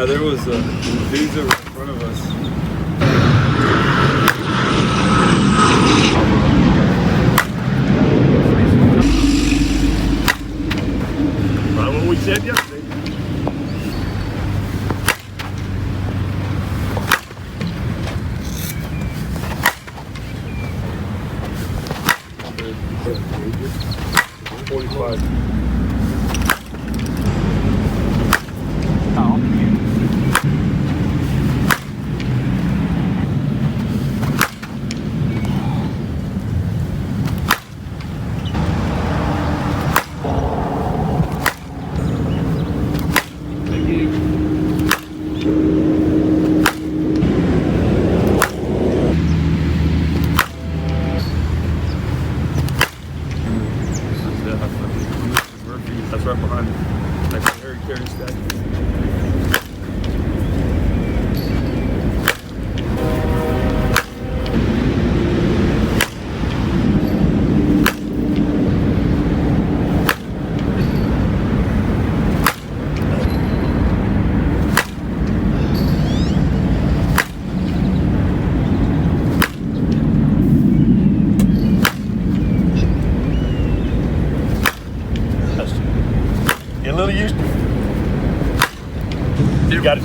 Yeah, there was dudes that were in front of us. Right, what we said yesterday. That's right behind it. Next to Harry Carey statue. Get a little used to it. You got it.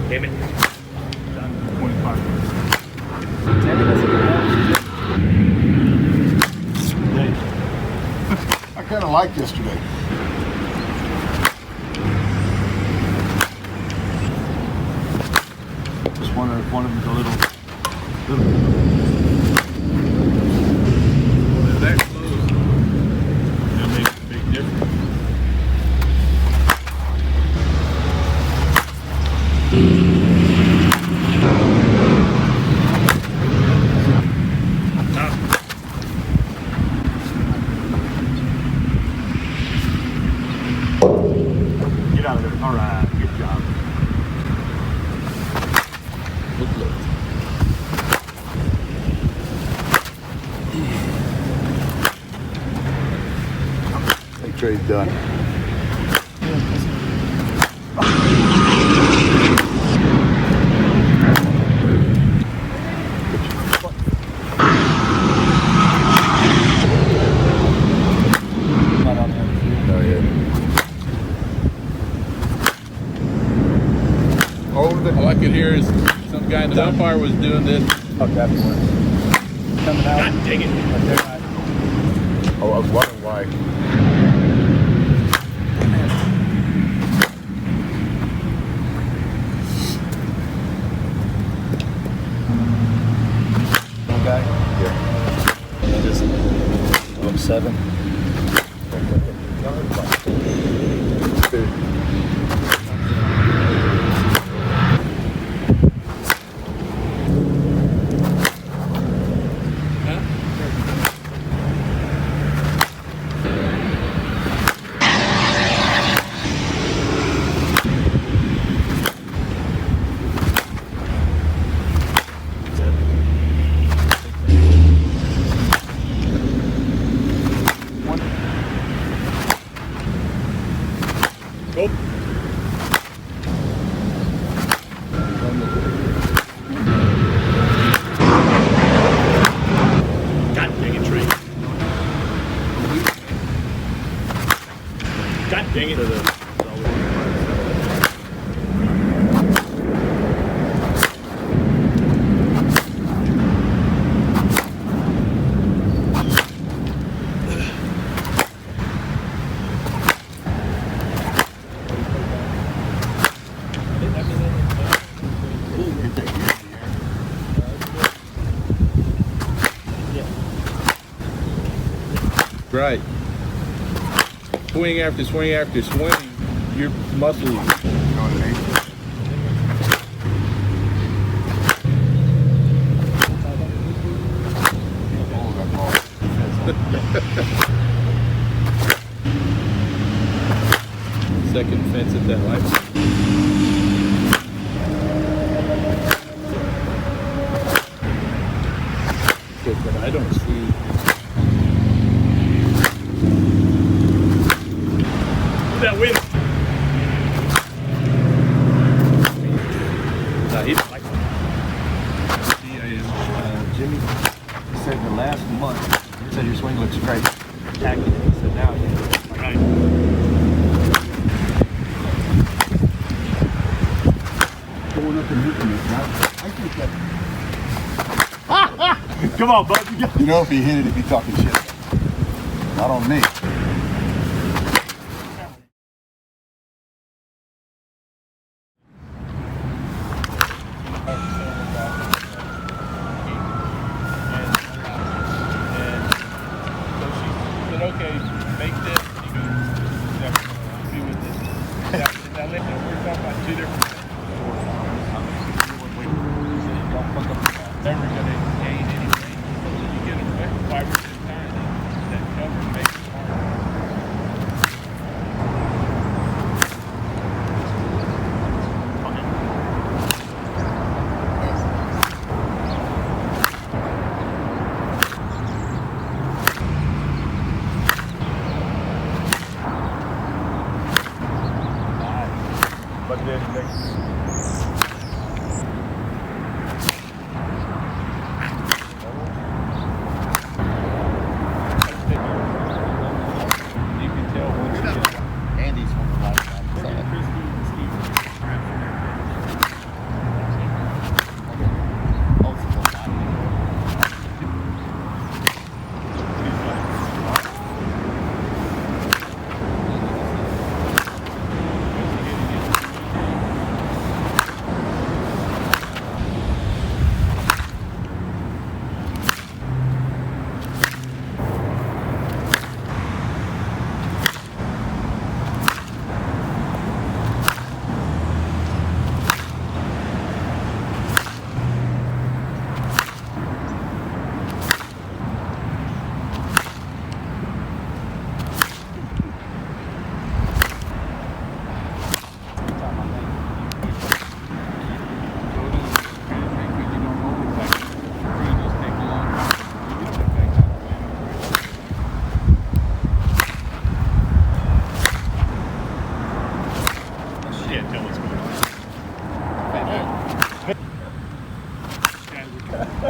Damn it. 25. I kind of liked yesterday. Just one of them's a little. When that close, it'll make a big difference. Get out of there. All right, good job. Big trade's done. All I could hear is some guy in the umpire was doing this. Oh, that's one. Coming out. God dang it. Oh, I was wondering why. Guy? Yeah. Just 07. Go. God dang it, Trey. God dang it. right. Swing after swing after swing, your muscles. You know what I mean? Oh, that ball. Second fence at that light. But I don't see. That wind. He's like Jimmy said the last month, he said your swing looks great. Tagged it. He said now you Right. Going up and hitting it, I think that. Come on, bud. You know, if he hit it, he'd be talking shit. Not on me. okay, make this. Be with this. Now, we're talking about two different things. Never going to gain anything. You get a 5 or 6 times that cover makes it But then next. You can tell once you get Andy's one of the lights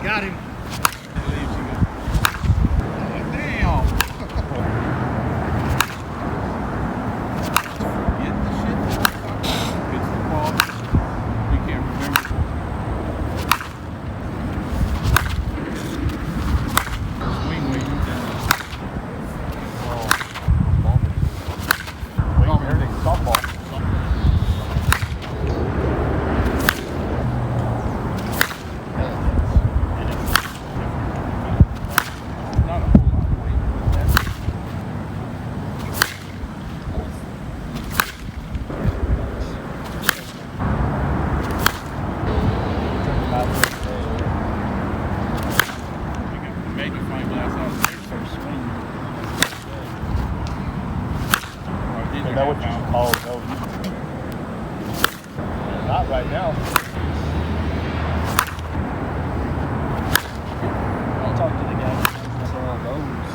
Got him. Damn! Get the shit it's the ball. We can't remember. Swing way you down. everything's softball. Not a whole lot of weight, but that's we got the magnifying glass out there for swing. Is that what you call Not right now. I'll talk to the guy that sell those.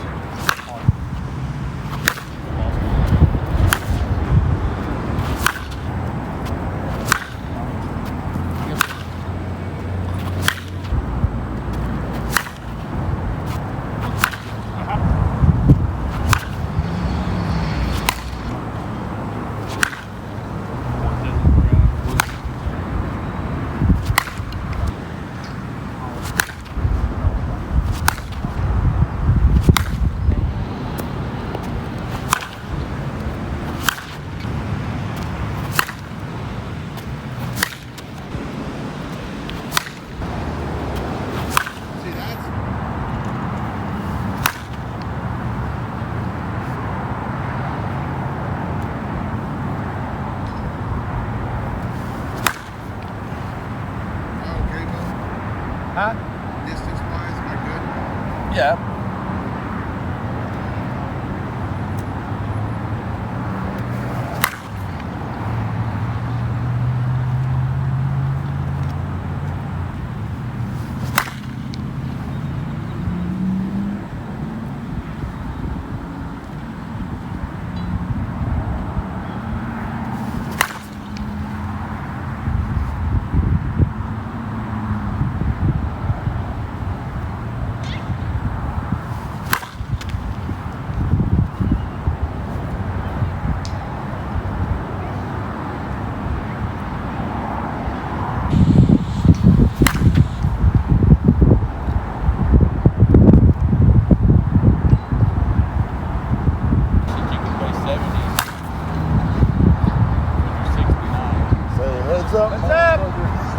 up? What's up?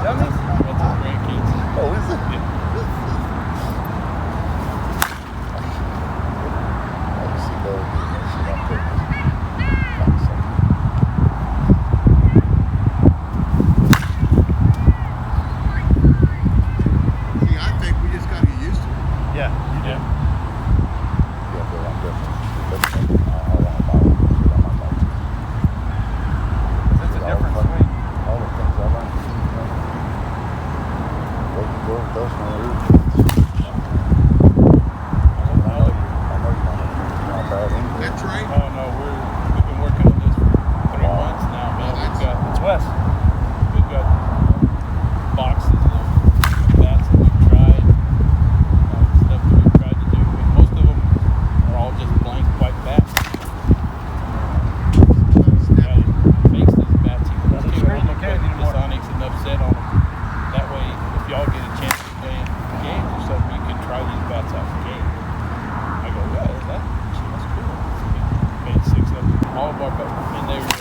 Dummies? What's up, grandkids? Oh, is it? Yeah. I just see those getting that shit on purpose. See, I think we just gotta get used to it. Yeah. Yeah. Yeah, but I'm definitely. I want to buy one. Shit, I might buy two. It's a different swing. All the things I learned. Go with those one. I know you're not bad anyway. That's right. Oh no, we've been working on this for 3 months now, man. It's Wes. We've got boxes of bats that we've tried, stuff that we've tried to do. And most of them are all just blank white bats. Guy makes these bats. He wants to Screen, put okay, the anymore. Sonics enough set on them. That way, if y'all get a chance to play games or something, you can try these bats out for games. I go, yeah, that's cool. We made 6 of them. All of our bats, and they were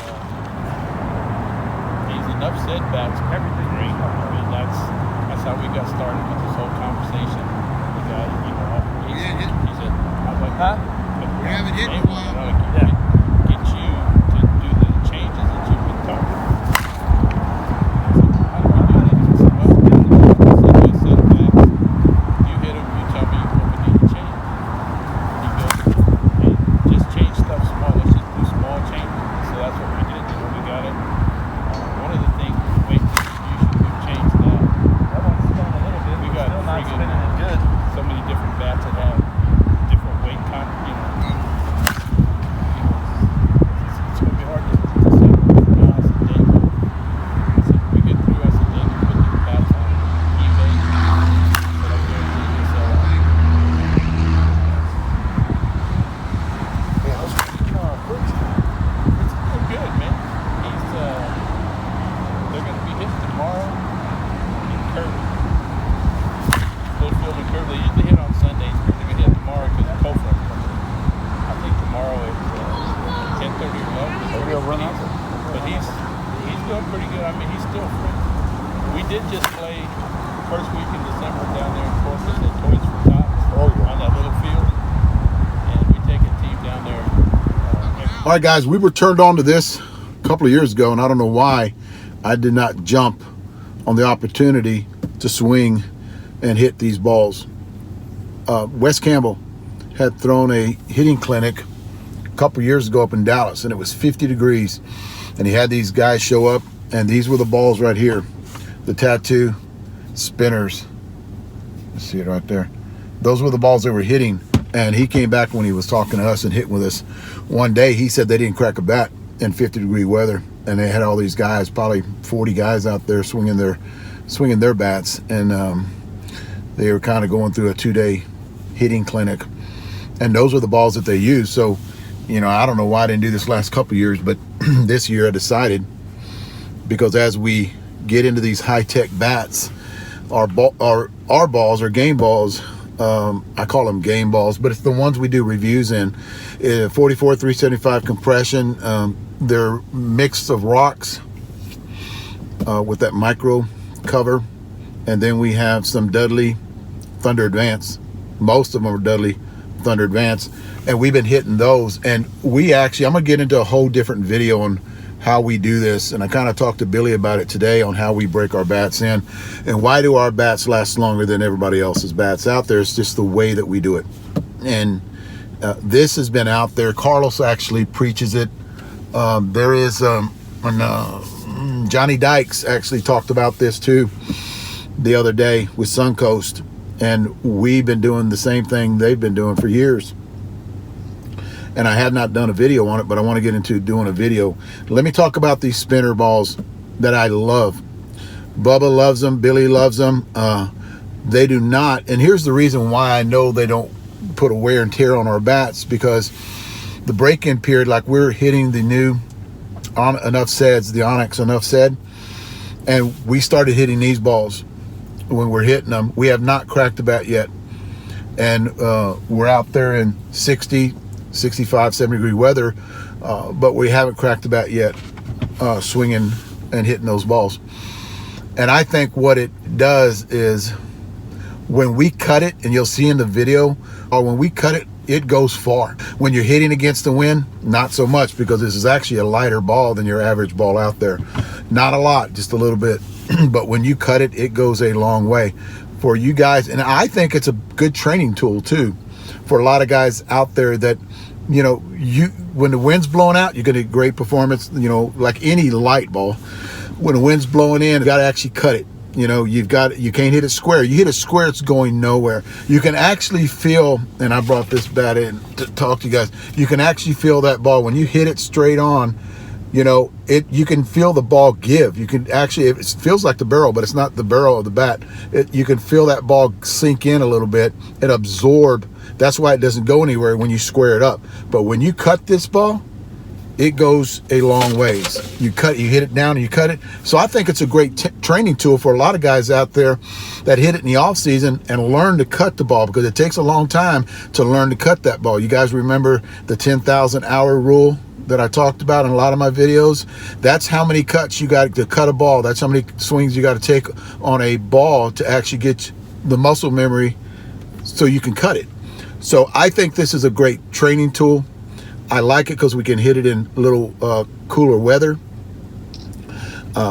these enough said bats. Everything. Great. I mean, that's how we got started with this whole conversation. The guy, he said, I was like, Huh? we haven't hit in a while. Get you to do the changes that you've been talking about. How do we do that? He said, well, send you a set of bats. You hit them, you tell me what we need to change. You go, hey, just change stuff small. Let's just do small changes. So that's what we did. When we got it. One of the things, weight distribution, we've changed that. That one's spinning a little bit. We but got still not friggin' spinning as good. So many different bats that have different weight content, it's gonna be hard to set. Now I said, Dave, if we get through, I said, Dave, put these bats on eBay, but I guarantee you'll sell out. Yeah, I was first. It's doing good, man. They're gonna be hit tomorrow in Kirby. Littlefield and Kirby, they usually hit on Sundays, but they're gonna hit tomorrow because of Kofra. I think tomorrow is 10:30 or 11. Maybe he'll run out there. But he's doing pretty good. I mean, he's still free. We did just play first week in December down there in Corpus at Toys for Tots Oh, yeah. on that little field, and we take a team down there. All right, guys, we were turned on to this a couple of years ago, and I don't know why I did not jump on the opportunity to swing and hit these balls. Wes Campbell had thrown a hitting clinic a couple of years ago up in Dallas, and it was 50 degrees, and he had these guys show up, and these were the balls right here, the tattoo spinners. You see it right there. Those were the balls they were hitting, and he came back when he was talking to us and hitting with us one day. He said they didn't crack a bat in 50-degree weather, and they had all these guys, probably 40 guys out there swinging their bats, and they were kind of going through a 2-day hitting clinic, and those were the balls that they used. So, I don't know why I didn't do this last couple of years, but this year I decided, because as we get into these high-tech bats, our balls are game balls. I call them game balls, but it's the ones we do reviews in. 44 375 compression. They're mix of rocks with that micro cover, and then we have some Dudley Thunder Advance. Most of them are Dudley Thunder Advance, and we've been hitting those. And I'm gonna get into a whole different video on how we do this, and I kind of talked to Billy about it today on how we break our bats in and why do our bats last longer than everybody else's bats out there. It's just the way that we do it. And this has been out there. Carlos actually preaches it. There is Johnny Dykes actually talked about this too the other day with Suncoast, and we've been doing the same thing they've been doing for years. And I have not done a video on it, but I want to get into doing a video. Let me talk about these spinner balls that I love. Bubba loves them. Billy loves them. They do not. And here's the reason why I know they don't put a wear and tear on our bats, because the break-in period, like we're hitting the new Enough Said's, the Onyx Enough Said, and we started hitting these balls when we're hitting them. We have not cracked the bat yet. And we're out there in 60, 65, 70 degree weather, but we haven't cracked the bat yet, swinging and hitting those balls. And I think what it does is when we cut it, and you'll see in the video, or when we cut it, it goes far. When you're hitting against the wind, not so much, because this is actually a lighter ball than your average ball out there. Not a lot, just a little bit. But when you cut it, it goes a long way for you guys. And I think it's a good training tool too for a lot of guys out there that, you know, when the wind's blowing out, you're gonna get great performance, you know, like any light ball. When the wind's blowing in, you gotta actually cut it. You know, you can't hit it square. You hit it square, it's going nowhere. You can actually feel, and I brought this bat in to talk to you guys, you can actually feel that ball. When you hit it straight on, you know, you can feel the ball give. You can actually, it feels like the barrel, but it's not the barrel of the bat. You can feel that ball sink in a little bit and absorb. That's why it doesn't go anywhere when you square it up. But when you cut this ball, it goes a long ways. You hit it down and you cut it. So I think it's a great training tool for a lot of guys out there that hit it in the off season and learn to cut the ball, because it takes a long time to learn to cut that ball. You guys remember the 10,000 hour rule that I talked about in a lot of my videos? That's how many cuts you got to cut a ball. That's how many swings you got to take on a ball to actually get the muscle memory so you can cut it. So I think this is a great training tool. I like it because we can hit it in a little cooler weather.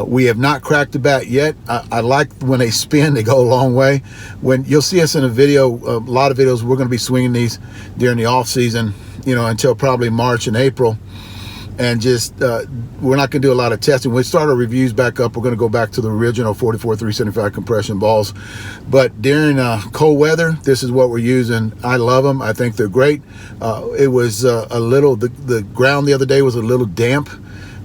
We have not cracked the bat yet. I like when they spin, they go a long way. When you'll see us in a video, a lot of videos, we're going to be swinging these during the off season, you know, until probably March and April. And just, we're not going to do a lot of testing. When we start our reviews back up, we're going to go back to the original 44 375 compression balls. But during cold weather, this is what we're using. I love them. I think they're great. It was a little, the ground the other day was a little damp.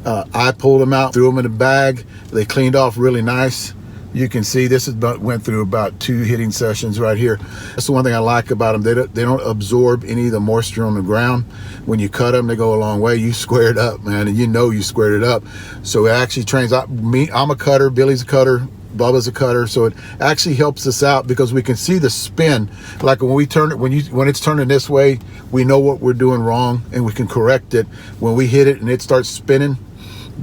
I pulled them out, threw them in a bag. They cleaned off really nice. You can see this went through about 2 hitting sessions right here. That's the one thing I like about them. They don't absorb any of the moisture on the ground. When you cut them, they go a long way. You square it up, man, and you know you squared it up. So it actually trains out me. I'm a cutter. Billy's a cutter. Bubba's a cutter. So it actually helps us out because we can see the spin. Like when we turn it, when it's turning this way, we know what we're doing wrong and we can correct it. When we hit it and it starts spinning,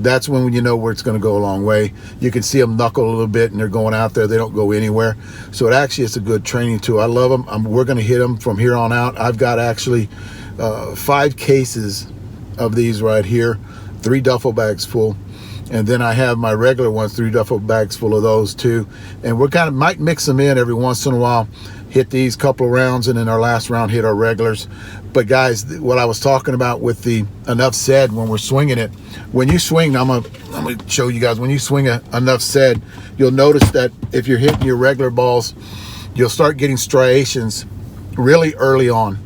that's when you know where it's going to go a long way. You can see them knuckle a little bit and they're going out there. They don't go anywhere. So it actually is a good training tool. I love them. We're going to hit them from here on out. I've got actually 5 cases of these right here, 3 duffel bags full. And then I have my regular ones, 3 duffel bags full of those too. And we're kind of might mix them in every once in a while. Hit these couple of rounds, and then our last round hit our regulars. But guys, what I was talking about with the enough said when we're swinging it, when you swing, I'm gonna show you guys, when you swing enough said, you'll notice that if you're hitting your regular balls, you'll start getting striations really early on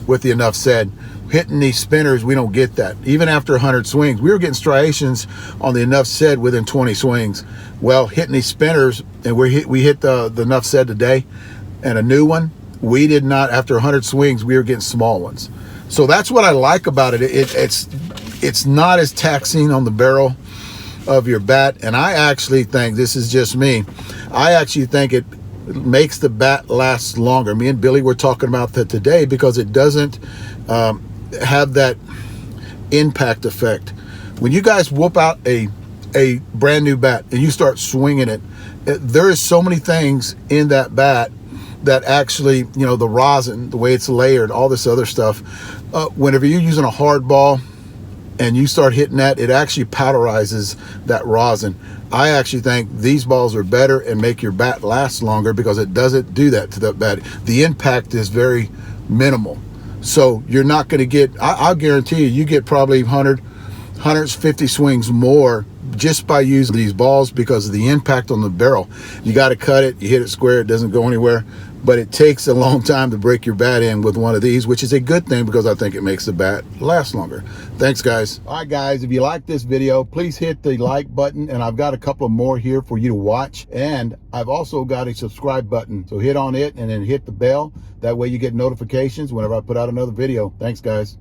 with the enough said. Hitting these spinners, we don't get that. Even after 100 swings, we were getting striations on the enough said within 20 swings. Well, hitting these spinners, and we hit the enough said today, and a new one, we did not, after 100 swings, we were getting small ones. So that's what I like about it. It's not as taxing on the barrel of your bat. And I actually think, this is just me, I actually think it makes the bat last longer. Me and Billy were talking about that today because it doesn't have that impact effect. When you guys whoop out a brand new bat and you start swinging it, there is so many things in that bat that actually, you know, the rosin, the way it's layered, all this other stuff, whenever you're using a hard ball and you start hitting that, it actually powderizes that rosin. I actually think these balls are better and make your bat last longer because it doesn't do that to the bat. The impact is very minimal. So you're not going to get, I'll guarantee you get probably 150 swings more just by using these balls because of the impact on the barrel. You got to cut it, you hit it square, it doesn't go anywhere. But it takes a long time to break your bat in with one of these, which is a good thing because I think it makes the bat last longer. Thanks, guys. All right, guys, if you like this video, please hit the like button, and I've got a couple more here for you to watch. And I've also got a subscribe button, so hit on it and then hit the bell. That way you get notifications whenever I put out another video. Thanks, guys.